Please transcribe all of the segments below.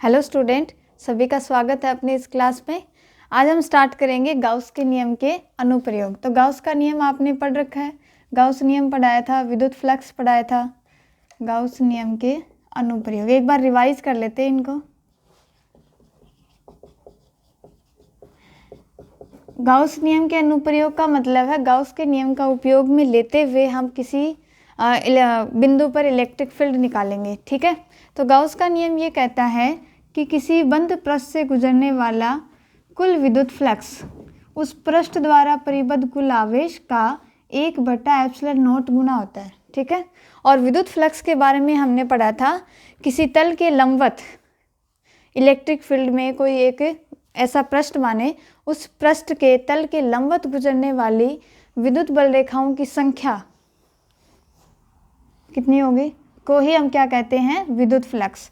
Hello student, सभी का स्वागत है अपने इस क्लास में। आज हम स्टार्ट करेंगे गाउस के नियम के अनुप्रयोग। तो गाउस का नियम आपने पढ़ रखा है, गाउस नियम पढ़ाया था, विद्युत फ्लक्स पढ़ाया था, गाउस नियम के अनुप्रयोग एक बार रिवाइज कर लेते हैं इनको। गाउस नियम के अनुप्रयोग का मतलब है गाउस के नियम का उपयोग में लेते हुए हम किसी बिंदु पर इलेक्ट्रिक फील्ड निकालेंगे। ठीक है, तो गाउस का नियम ये कहता है कि किसी बंद पृष्ठ से गुजरने वाला कुल विद्युत फ्लक्स उस पृष्ठ द्वारा परिबद्ध कुल आवेश का 1/ε0 गुना होता है। ठीक है, और विद्युत फ्लक्स के बारे में हमने पढ़ा था, किसी तल के लंबवत इलेक्ट्रिक फील्ड में कोई एक ऐसा पृष्ठ माने, उस पृष्ठ के तल के लंबवत गुजरने वाली विद्युत बल रेखाओं की संख्या कितनी होगी को ही हम क्या कहते हैं, विद्युत फ्लक्स।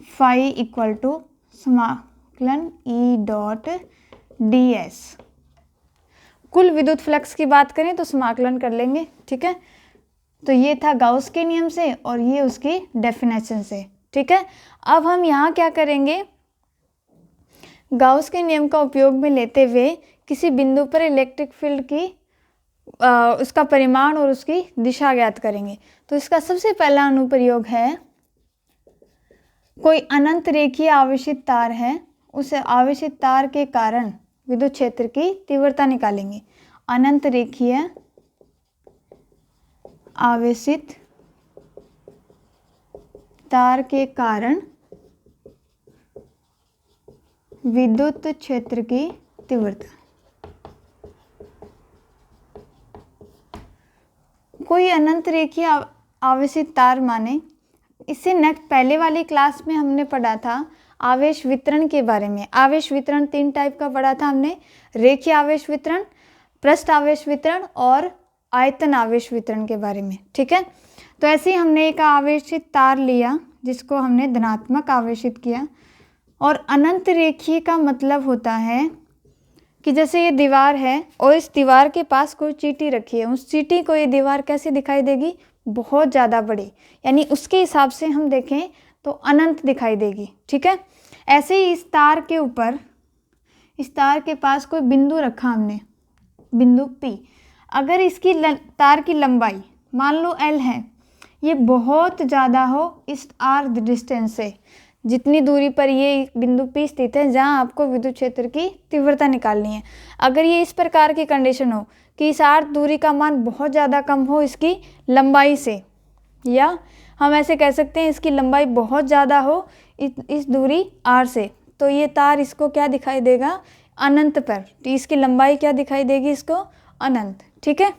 फाई इक्वल टू समाकलन ई डॉट डी एस। कुल विद्युत फ्लक्स की बात करें तो समाकलन कर लेंगे। ठीक है, तो ये था गाउस के नियम से और ये उसकी डेफिनेशन से। ठीक है, अब हम यहाँ क्या करेंगे, गाउस के नियम का उपयोग में लेते हुए किसी बिंदु पर इलेक्ट्रिक फील्ड की उसका परिमाण और उसकी दिशा ज्ञात करेंगे। तो इसका सबसे पहला अनुप्रयोग है, कोई अनंत रेखीय आवेशित तार है, उस आवेशित तार के कारण विद्युत क्षेत्र की तीव्रता निकालेंगे। अनंत रेखीय आवेशित तार के कारण विद्युत क्षेत्र की तीव्रता। कोई अनंत रेखीय आवेशित तार माने, इससे नेक्स्ट पहले वाली क्लास में हमने पढ़ा था आवेश वितरण के बारे में। आवेश वितरण 3 टाइप का पढ़ा था हमने, रेखीय आवेश वितरण, पृष्ठ आवेश वितरण और आयतन आवेश वितरण के बारे में। ठीक है, तो ऐसे ही हमने एक आवेशित तार लिया जिसको हमने धनात्मक आवेशित किया। और अनंत रेखीय का मतलब होता है कि जैसे ये दीवार है और इस दीवार के पास कोई चींटी रखी है, उस चींटी को ये दीवार कैसे दिखाई देगी, बहुत ज़्यादा बड़ी, यानी उसके हिसाब से हम देखें तो अनंत दिखाई देगी। ठीक है, ऐसे ही इस तार के ऊपर, इस तार के पास कोई बिंदु रखा हमने, बिंदु P। अगर इसकी तार की लंबाई मान लो L है, ये बहुत ज़्यादा हो इस R डिस्टेंस से, जितनी दूरी पर ये बिंदु P स्थित है जहाँ आपको विद्युत क्षेत्र की तीव्रता निकालनी है, अगर ये इस प्रकार की कंडीशन हो कि इस R दूरी का मान बहुत ज़्यादा कम हो इसकी लंबाई से, या हम ऐसे कह सकते हैं इसकी लंबाई बहुत ज़्यादा हो इस दूरी R से, तो ये तार इसको क्या दिखाई देगा, अनंत पर। तो इसकी लंबाई क्या दिखाई देगी, इसको अनंत। ठीक है,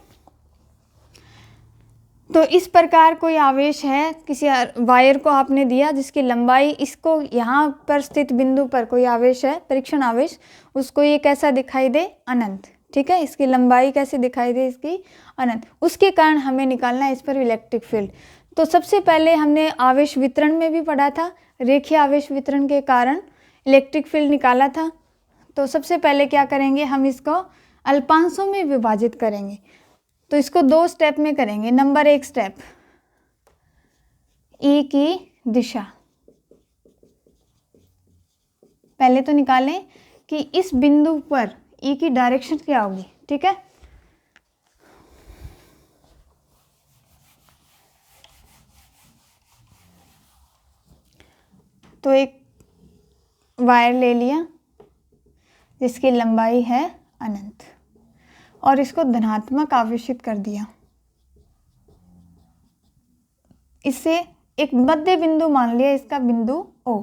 तो इस प्रकार कोई आवेश है, किसी वायर को आपने दिया जिसकी लंबाई, इसको यहाँ पर स्थित बिंदु पर कोई आवेश है, परीक्षण आवेश, उसको ये कैसा दिखाई दे, अनंत। ठीक है, इसकी लंबाई कैसे दिखाई दे, इसकी अनंत, उसके कारण हमें निकालना है इस पर इलेक्ट्रिक फील्ड। तो सबसे पहले हमने आवेश वितरण में भी पढ़ा था, रेखीय आवेश वितरण के कारण इलेक्ट्रिक फील्ड निकाला था। तो सबसे पहले क्या करेंगे, हम इसको अल्पांशों में विभाजित करेंगे। तो इसको 2 स्टेप में करेंगे। नंबर 1 स्टेप, E की दिशा। पहले तो निकालें कि इस बिंदु पर E की डायरेक्शन क्या होगी। ठीक है, तो एक वायर ले लिया जिसकी लंबाई है अनंत और इसको धनात्मक आवेशित कर दिया। इससे एक मध्य बिंदु मान लिया, इसका बिंदु O,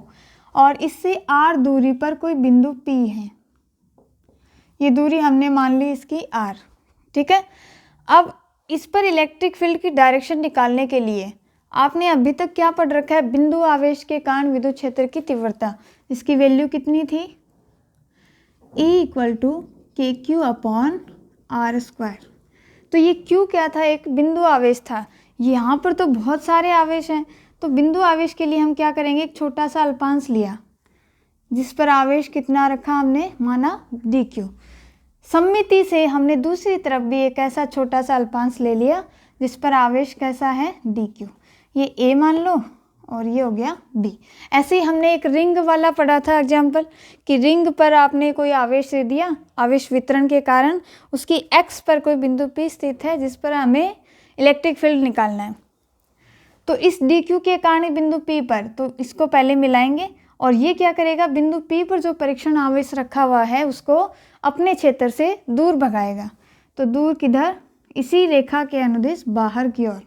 और इससे R दूरी पर कोई बिंदु P है, ये दूरी हमने मान ली इसकी R। ठीक है, अब इस पर इलेक्ट्रिक फील्ड की डायरेक्शन निकालने के लिए आपने अभी तक क्या पढ़ रखा है, बिंदु आवेश के कारण विद्युत क्षेत्र की तीव्रता, इसकी वैल्यू कितनी थी, E इक्वल टू KQ/R²। तो ये Q क्या था, एक बिंदु आवेश था। यहाँ पर तो बहुत सारे आवेश हैं, तो बिंदु आवेश के लिए हम क्या करेंगे, एक छोटा सा अल्पांश लिया जिस पर आवेश कितना रखा हमने, माना dq। सममिति से हमने दूसरी तरफ भी एक ऐसा छोटा सा अल्पांश ले लिया जिस पर आवेश कैसा है, dq। ये A मान लो और ये हो गया B। ऐसे ही हमने एक रिंग वाला पढ़ा था एग्जाम्पल कि रिंग पर आपने कोई आवेश दे दिया, आवेश वितरण के कारण उसकी X पर कोई बिंदु P स्थित है जिस पर हमें इलेक्ट्रिक फील्ड निकालना है। तो इस DQ के कारण बिंदु P पर, तो इसको पहले मिलाएंगे और ये क्या करेगा, बिंदु P पर जो परीक्षण आवेश रखा हुआ है उसको अपने क्षेत्र से दूर भगाएगा। तो दूर किधर, इसी रेखा के अनुदिश बाहर की ओर।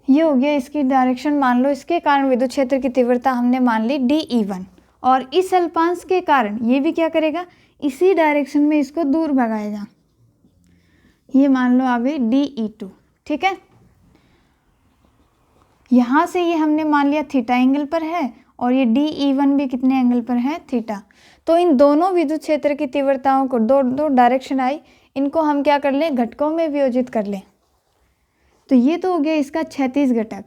ये हो गया इसकी डायरेक्शन। मान लो इसके कारण विद्युत क्षेत्र की तीव्रता हमने मान ली DE1 और इस अल्पांश के कारण ये भी क्या करेगा, इसी डायरेक्शन में इसको दूर भगाएगा। ये मान लो आ गई DE2। ठीक है, यहाँ से ये हमने मान लिया थीटा एंगल पर है और ये DE1 भी कितने एंगल पर है, थीटा। तो इन दोनों विद्युत क्षेत्र की तीव्रताओं को, दो डायरेक्शन आई, इनको हम क्या कर लें, घटकों में वियोजित कर लें। तो ये तो हो गया इसका क्षैतिज घटक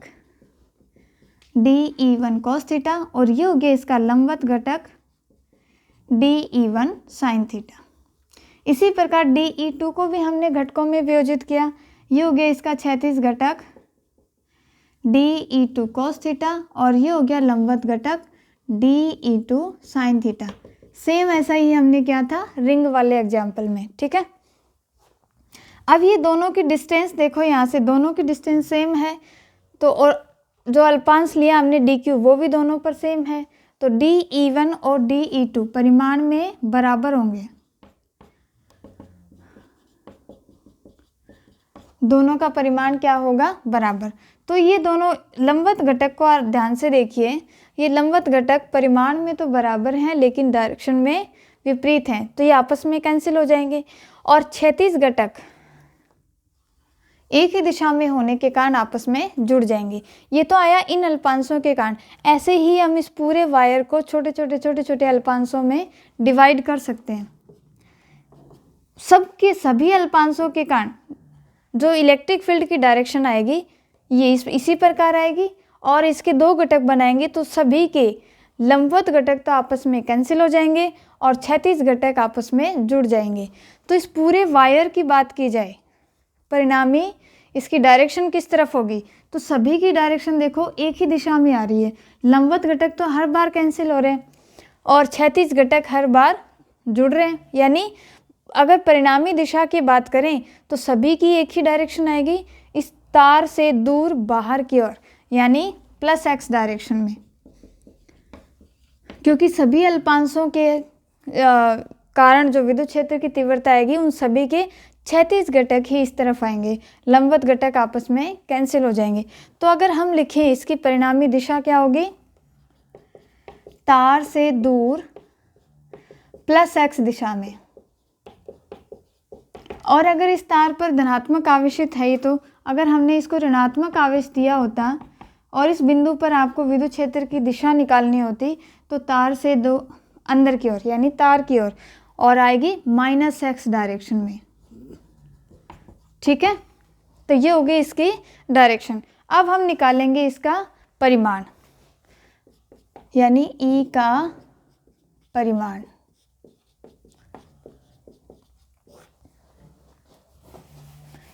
DE1 cos थीटा और ये हो गया इसका लंबवत घटक DE1 sin थीटा। इसी प्रकार DE2 को भी हमने घटकों में वियोजित किया। ये हो गया इसका क्षैतिज घटक DE2 cos थीटा और ये हो गया लंबवत घटक DE2 sin थीटा। सेम ऐसा ही हमने किया था रिंग वाले एग्जाम्पल में। ठीक है, अब ये दोनों की डिस्टेंस देखो, यहाँ से दोनों की डिस्टेंस सेम है, तो और जो अल्पांश लिया हमने DQ वो भी दोनों पर सेम है। तो DE1 और DE2 परिमाण में बराबर होंगे, दोनों का परिमाण क्या होगा, बराबर। तो ये दोनों लंबवत घटक को ध्यान से देखिए, ये लंबवत घटक परिमाण में तो बराबर हैं लेकिन डायरेक्शन में विपरीत हैं, तो ये आपस में कैंसिल हो जाएंगे। और क्षैतिज घटक एक ही दिशा में होने के कारण आपस में जुड़ जाएंगे। ये तो आया इन अल्पांशों के कारण। ऐसे ही हम इस पूरे वायर को छोटे छोटे अल्पांशों में डिवाइड कर सकते हैं। सबके सभी अल्पांशों के कारण जो इलेक्ट्रिक फील्ड की डायरेक्शन आएगी ये इसी प्रकार आएगी और इसके दो घटक बनाएंगे तो सभी के लंबवत घटक तो आपस में कैंसिल हो जाएंगे और क्षैतिज घटक आपस में जुड़ जाएंगे। तो इस पूरे वायर की बात की जाए, परिणामी इसकी डायरेक्शन किस तरफ होगी, तो सभी की डायरेक्शन देखो एक ही दिशा में आ रही है। लंबवत घटक तो हर बार कैंसिल हो रहे हैं और क्षैतिज घटक हर बार जुड़ रहे हैं। यानी अगर परिणामी दिशा की बात करें तो सभी की एक ही डायरेक्शन आएगी, इस तार से दूर बाहर की ओर, यानी +x डायरेक्शन में, क्योंकि सभी अल्पांशों के कारण जो विद्युत क्षेत्र की तीव्रता आएगी उन सभी के क्षैतिज घटक ही इस तरफ आएंगे, लंबवत घटक आपस में कैंसिल हो जाएंगे। तो अगर हम लिखें इसकी परिणामी दिशा क्या होगी, तार से दूर +x दिशा में। और अगर इस तार पर धनात्मक आवेशित है, तो अगर हमने इसको ऋणात्मक आवेश दिया होता और इस बिंदु पर आपको विद्युत क्षेत्र की दिशा निकालनी होती तो तार से दो अंदर की ओर यानी तार की ओर और आएगी -x डायरेक्शन में। ठीक है, तो ये हो गई इसकी डायरेक्शन। अब हम निकालेंगे इसका परिमाण, यानी E का परिमाण।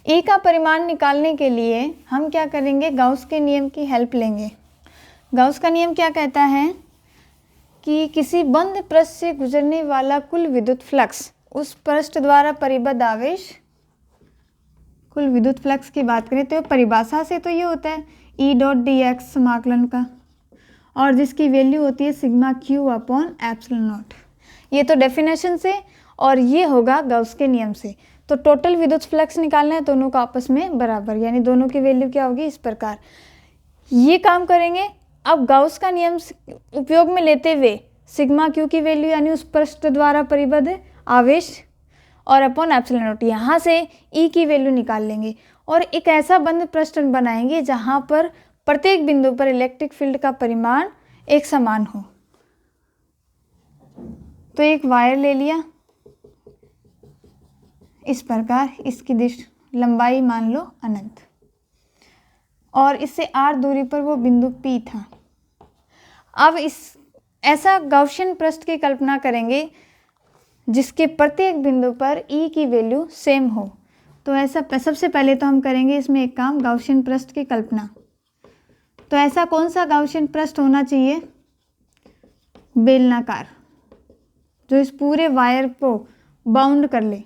E का परिमाण निकालने के लिए हम क्या करेंगे, गाउस के नियम की हेल्प लेंगे। गाउस का नियम क्या कहता है कि किसी बंद पृष्ठ से गुजरने वाला कुल विद्युत फ्लक्स, उस पृष्ठ द्वारा परिबद्ध आवेश, कुल विद्युत फ्लक्स की बात करें तो परिभाषा से तो ये होता है E.dx समाकलन का, और जिसकी वैल्यू होती है σq/ε0। ये तो डेफिनेशन से, और ये होगा गाउस के नियम से। तो टोटल विद्युत फ्लक्स निकालना है दोनों को आपस में बराबर, यानी दोनों की वैल्यू क्या होगी, इस प्रकार ये काम करेंगे। अब गाउस का नियम उपयोग में लेते हुए σq की वैल्यू यानी उस पृष्ठ द्वारा परिबद्ध आवेश और /ε0 यहाँ से E की वैल्यू निकाल लेंगे और एक ऐसा बंद पृष्ठ बनाएंगे जहाँ पर प्रत्येक बिंदु पर इलेक्ट्रिक फील्ड का परिमाण एक समान हो। तो एक वायर ले लिया इस प्रकार, इसकी लंबाई मान लो अनंत, और इससे r दूरी पर वो बिंदु P था। अब इस ऐसा गाउसियन पृष्ठ की कल्पना करेंगे जिसके प्रत्येक बिंदु पर E की वैल्यू सेम हो। तो ऐसा सबसे पहले तो हम करेंगे इसमें एक काम, गाउसियन पृष्ठ की कल्पना। तो ऐसा कौन सा गाउसियन पृष्ठ होना चाहिए? बेलनाकार, जो इस पूरे वायर को बाउंड कर ले,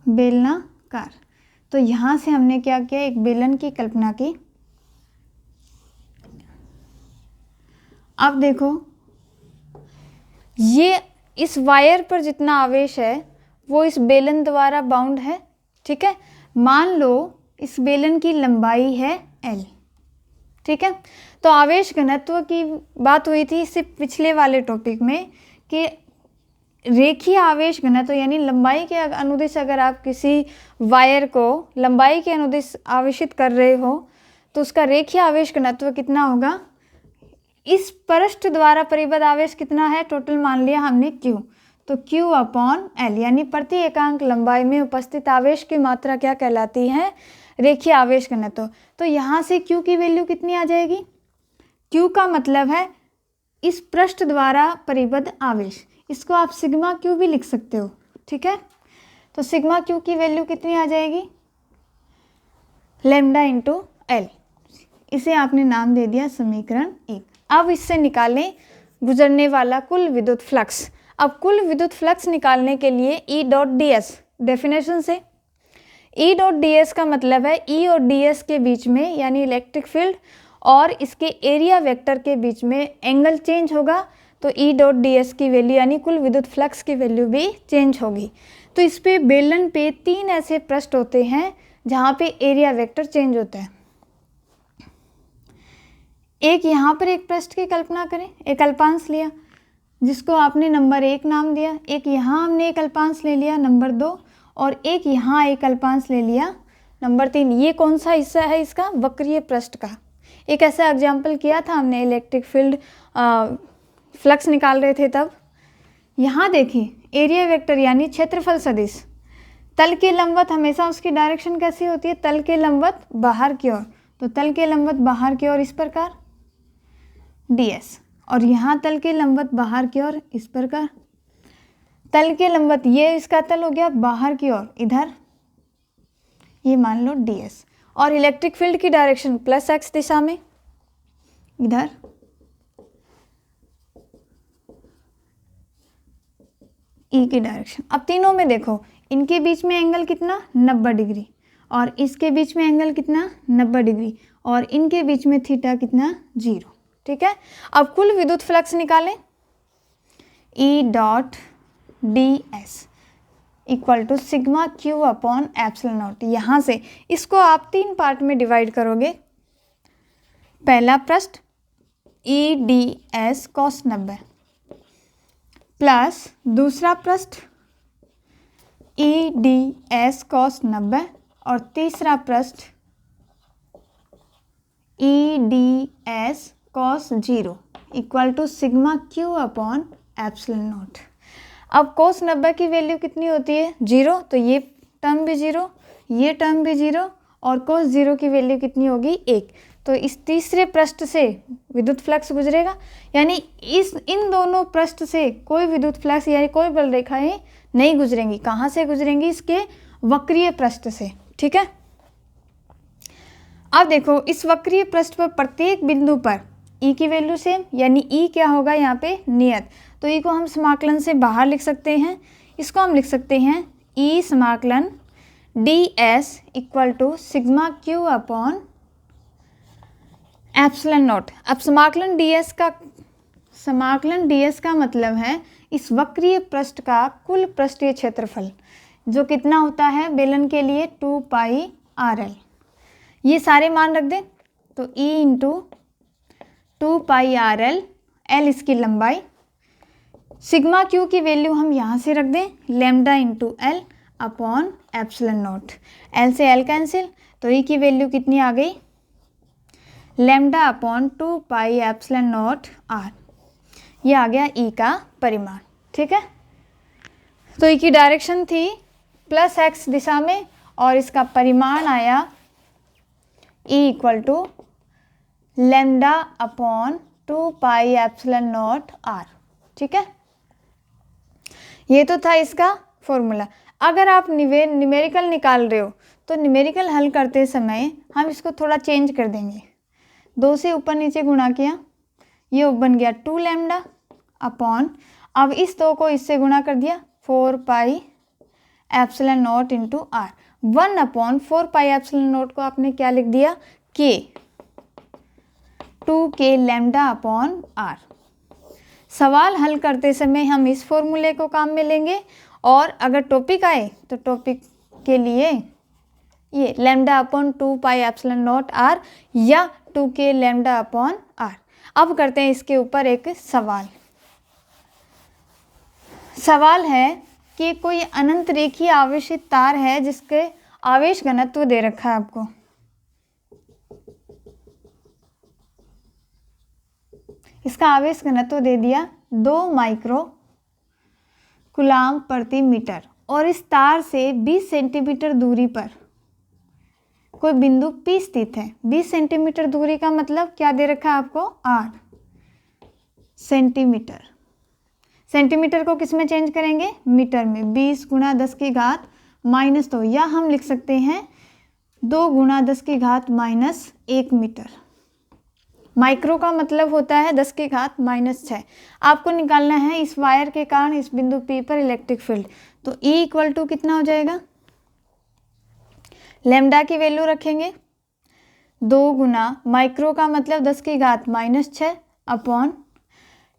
बेलनाकार। तो यहाँ से हमने क्या किया, एक बेलन की कल्पना की। अब देखो, ये इस वायर पर जितना आवेश है वो इस बेलन द्वारा बाउंड है, ठीक है। मान लो इस बेलन की लंबाई है L, ठीक है। तो आवेश घनत्व की बात हुई थी इससे पिछले वाले टॉपिक में कि रेखीय आवेश घनत्व यानी लंबाई के अनुदिश अगर आप किसी वायर को लंबाई के अनुदिश आवेशित कर रहे हो तो उसका रेखीय आवेश घनत्व कितना होगा? इस पृष्ठ द्वारा परिबद्ध आवेश कितना है? टोटल मान लिया हमने Q, तो Q अपॉन L, यानी प्रति एकांक लंबाई में उपस्थित आवेश की मात्रा क्या कहलाती है? रेखीय आवेश घनत्व। तो यहाँ से Q की वैल्यू कितनी आ जाएगी? Q का मतलब है इस पृष्ठ द्वारा परिबद्ध आवेश, इसको आप सिग्मा Q भी लिख सकते हो, ठीक है। तो सिग्मा Q की वैल्यू कितनी आ जाएगी? लैम्डा इंटू L, इसे आपने नाम दे दिया समीकरण 1। अब इससे निकालें गुजरने वाला कुल विद्युत फ्लक्स। अब कुल विद्युत फ्लक्स निकालने के लिए E dot D S, definition से E डॉट डी एस का मतलब है E और डी एस के बीच में यानी इलेक्ट्रिक फील्ड और इसके एरिया वेक्टर के बीच में एंगल चेंज होगा, तो E डॉट डी एस की वैल्यू यानी कुल विद्युत फ्लक्स की वैल्यू भी चेंज होगी। तो इस पे बेलन पे 3 ऐसे पृष्ठ होते हैं जहाँ पे एरिया वेक्टर चेंज होता है। एक यहाँ पर एक पृष्ठ की कल्पना करें, एक अल्पांश लिया जिसको आपने नंबर 1 नाम दिया, एक यहाँ हमने एक अल्पांश ले लिया नंबर 2, और एक यहाँ एक अल्पांश ले लिया नंबर 3। ये कौन सा हिस्सा है इसका? वक्रीय पृष्ठ का। एक ऐसा एग्जाम्पल किया था हमने, इलेक्ट्रिक फील्ड फ्लक्स निकाल रहे थे तब। यहाँ देखिए एरिया वेक्टर यानी क्षेत्रफल सदिश, तल के लंबवत हमेशा उसकी डायरेक्शन कैसी होती है? तल के लंबवत बाहर की ओर, तो तल के लंबवत बाहर की ओर इस प्रकार ds, और यहाँ तल के लंबवत बाहर की ओर इस प्रकार तल के लंबवत, ये इसका तल हो गया बाहर की ओर इधर, ये मान लो ds, और इलेक्ट्रिक फील्ड की डायरेक्शन प्लस x दिशा में इधर, E की डायरेक्शन। अब तीनों में देखो इनके बीच में एंगल कितना? 90 डिग्री, और इसके बीच में एंगल कितना? 90 डिग्री, और इनके बीच में थीटा कितना? 0, ठीक है। अब कुल विद्युत फ्लक्स निकालें। E dot D S equal to sigma Q upon epsilon naught. यहाँ से इसको आप 3 पार्ट में डिवाइड करोगे। पहला पृष्ठ E D S cos 90 plus दूसरा पृष्ठ E डी एस कॉस 90 और तीसरा पृष्ठ E D S cos 0 equal to sigma Q upon epsilon naught. अब कॉस 90 की वैल्यू कितनी होती है? 0, तो ये टर्म भी 0, ये टर्म भी 0, और कॉस 0 की वैल्यू कितनी होगी? 1। तो इस तीसरे पृष्ठ से विद्युत फ्लक्स गुजरेगा, यानी इन दोनों पृष्ठ से कोई विद्युत फ्लक्स यानी कोई बल रेखाएं नहीं गुजरेंगी। कहाँ से गुजरेंगी? इसके वक्रीय पृष्ठ से, ठीक है। अब देखो इस वक्रीय पृष्ठ पर प्रत्येक बिंदु पर E की वैल्यू सेम, यानी E क्या होगा यहाँ पे? नियत। तो E को हम समाकलन से बाहर लिख सकते हैं, इसको हम लिख सकते हैं E समाकलन ds equal to sigma Q upon epsilon naught. अब समाकलन ds का मतलब है इस वक्रीय पृष्ठ का कुल पृष्ठीय क्षेत्रफल, जो कितना होता है बेलन के लिए? 2 पाई RL। ये सारे मान रख दें, तो E इंटू 2 पाई RL, L इसकी लंबाई, सिग्मा Q की वैल्यू हम यहाँ से रख दें lambda into L upon epsilon not. L से L कैंसिल, तो E की वैल्यू कितनी आ गई? Lambda upon 2 pi epsilon naught R। ये आ गया E का परिमाण, ठीक है। तो E की डायरेक्शन थी प्लस x दिशा में, और इसका परिमाण आया E equal to lambda upon 2 pi epsilon naught R, ठीक है। ये तो था इसका फॉर्मूला। अगर आप न्यूमेरिकल निकाल रहे हो तो न्यूमेरिकल हल करते समय हम इसको थोड़ा चेंज कर देंगे। 2 से ऊपर नीचे गुणा किया, ये बन गया 2 लैम्डा अपॉन, अब इस 2 को इससे गुणा कर दिया 4 pi epsilon naught into R. 1/4 pi epsilon naught को आपने क्या लिख दिया, के, 2k लैम्डा अपॉन आर। सवाल हल करते समय हम इस फॉर्मूले को काम में लेंगे, और अगर टॉपिक आए तो टॉपिक के लिए ये lambda upon 2 pi epsilon naught R या 2k लैम्डा अपॉन आर। अब करते हैं इसके ऊपर एक सवाल। सवाल है कि कोई अनंत रेखीय आवेशित तार है जिसके आवेश घनत्व दे रखा है आपको। इसका आवेश घनत्व दे दिया 2 माइक्रो कूलाम प्रति मीटर, और इस तार से 20 सेंटीमीटर दूरी पर कोई बिंदु P स्थित है। 20 सेंटीमीटर दूरी का मतलब क्या दे रखा है आपको, R सेंटीमीटर। सेंटीमीटर को किस में चेंज करेंगे, मीटर में। 20 × 10⁻², या हम लिख सकते हैं 2 × 10⁻⁻1 मीटर। माइक्रो का मतलब होता है 10⁻⁻6। आपको निकालना है इस वायर के कारण इस बिंदु P पर इलेक्ट्रिक फील्ड। तो E = कितना हो जाएगा, लैम्डा की वैल्यू रखेंगे 2 × माइक्रो का मतलब 10⁻⁻6 अपॉन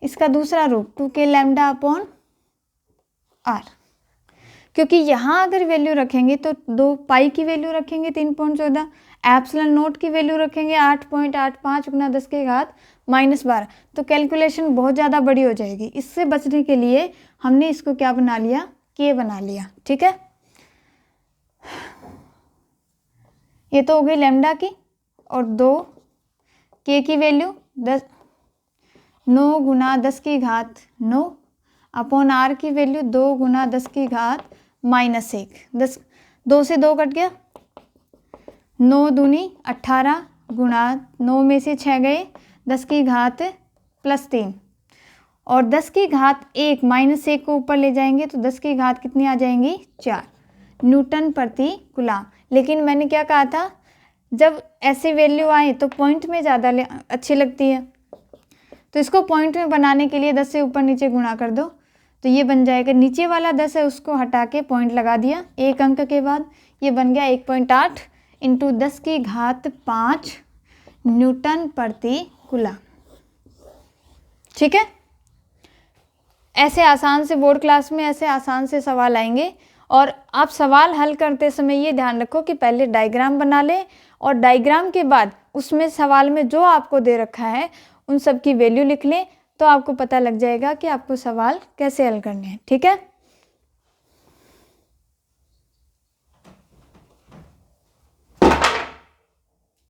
इसका दूसरा रूप 2k लैम्डा अपॉन आर। क्योंकि यहाँ अगर वैल्यू रखेंगे तो 2 पाई की वैल्यू रखेंगे 3.14, एप्सिलॉन नोट की वैल्यू रखेंगे 8.85 × 10⁻12, तो कैलकुलेशन बहुत ज़्यादा बड़ी हो जाएगी। इससे बचने के लिए हमने इसको क्या बना लिया, के बना लिया। ठीक है, ये तो हो गई लैम्डा की, और 2 के की वैल्यू 9 × 10⁻9 अपॉन आर की वैल्यू 2 × 10⁻⁻1। 2 से 2 कट गया, 9 दूनी 18 × 9 में से 6 गए 10⁻+3, और 10⁻1 -1 को ऊपर ले जाएंगे तो 10⁻ कितनी आ जाएंगी, 4 न्यूटन प्रति कूलाम। लेकिन मैंने क्या कहा था, जब ऐसी वैल्यू आए तो पॉइंट में ज़्यादा अच्छी लगती है, तो इसको पॉइंट में बनाने के लिए 10 से ऊपर नीचे गुणा कर दो, तो ये बन जाएगा, नीचे वाला 10 है उसको हटा के पॉइंट लगा दिया एक अंक के बाद, ये बन गया 1.8 × 10⁵ न्यूटन प्रति कूलाम। ठीक है, ऐसे आसान से बोर्ड क्लास में ऐसे आसान से सवाल आएंगे। और आप सवाल हल करते समय ये ध्यान रखो कि पहले डायग्राम बना लें, और डायग्राम के बाद उसमें सवाल में जो आपको दे रखा है उन सब की वैल्यू लिख लें, तो आपको पता लग जाएगा कि आपको सवाल कैसे हल करने हैं। ठीक है।